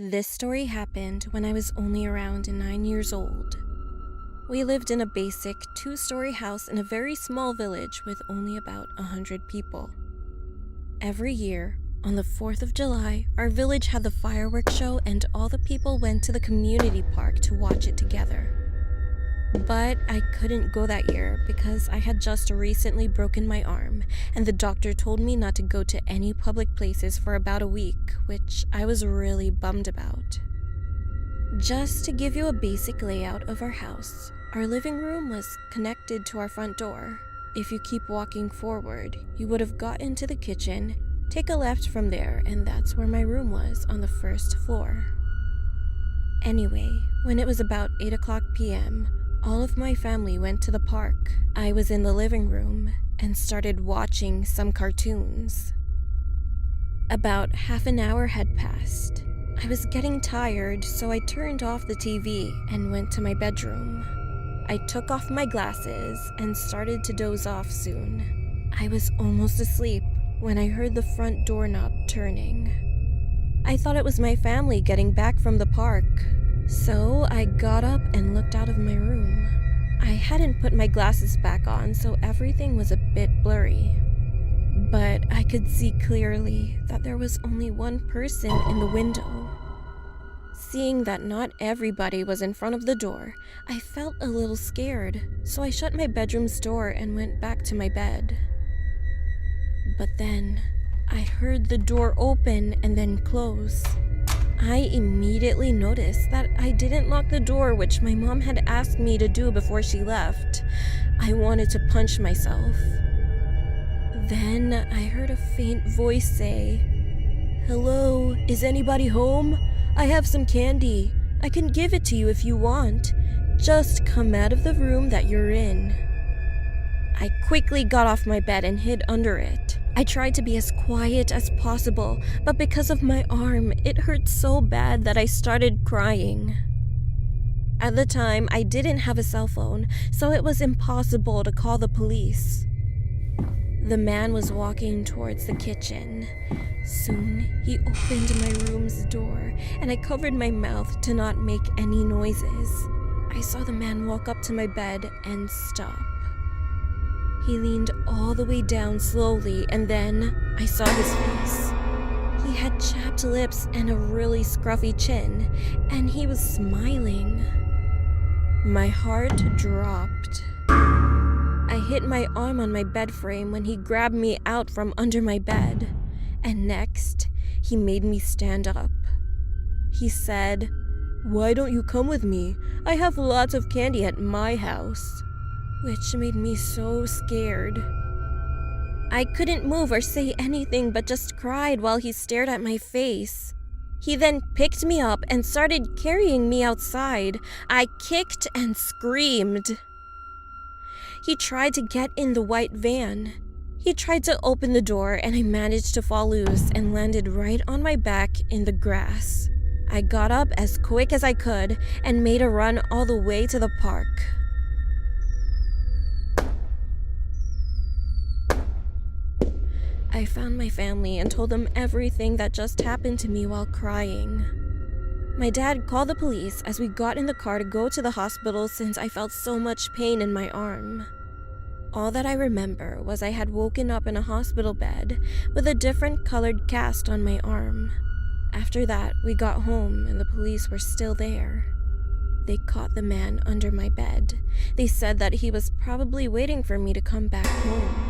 This story happened when I was only around 9 years old. We lived in a basic 2-story house in a very small village with only about 100 people. Every year, on the 4th of July, our village had the fireworks show and all the people went to the community park to watch it together. But I couldn't go that year because I had just recently broken my arm, and the doctor told me not to go to any public places for about a week, which I was really bummed about. Just to give you a basic layout of our house, our living room was connected to our front door. If you keep walking forward, you would have gotten to the kitchen, take a left from there, and that's where my room was on the first floor. Anyway, when it was about 8 o'clock p.m., all of my family went to the park. I was in the living room and started watching some cartoons. About half an hour had passed. I was getting tired, so I turned off the TV and went to my bedroom. I took off my glasses and started to doze off soon. I was almost asleep when I heard the front doorknob turning. I thought it was my family getting back from the park. So I got up and looked out of my room. I hadn't put my glasses back on, so everything was a bit blurry. But I could see clearly that there was only one person in the window. Seeing that not everybody was in front of the door, I felt a little scared, so I shut my bedroom's door and went back to my bed. But then, I heard the door open and then close. I immediately noticed that I didn't lock the door, which my mom had asked me to do before she left. I wanted to punch myself. Then I heard a faint voice say, "Hello, is anybody home? I have some candy. I can give it to you if you want. Just come out of the room that you're in." I quickly got off my bed and hid under it. I tried to be as quiet as possible, but because of my arm, it hurt so bad that I started crying. At the time, I didn't have a cell phone, so it was impossible to call the police. The man was walking towards the kitchen. Soon, he opened my room's door, and I covered my mouth to not make any noises. I saw the man walk up to my bed and stop. He leaned all the way down slowly, and then I saw his face. He had chapped lips and a really scruffy chin, and he was smiling. My heart dropped. I hit my arm on my bed frame when he grabbed me out from under my bed, and next, he made me stand up. He said, "Why don't you come with me? I have lots of candy at my house," which made me so scared. I couldn't move or say anything but just cried while he stared at my face. He then picked me up and started carrying me outside. I kicked and screamed. He tried to get in the white van. He tried to open the door and I managed to fall loose and landed right on my back in the grass. I got up as quick as I could and made a run all the way to the park. I found my family and told them everything that just happened to me while crying. My dad called the police as we got in the car to go to the hospital since I felt so much pain in my arm. All that I remember was I had woken up in a hospital bed with a different colored cast on my arm. After that, we got home and the police were still there. They caught the man under my bed. They said that he was probably waiting for me to come back home.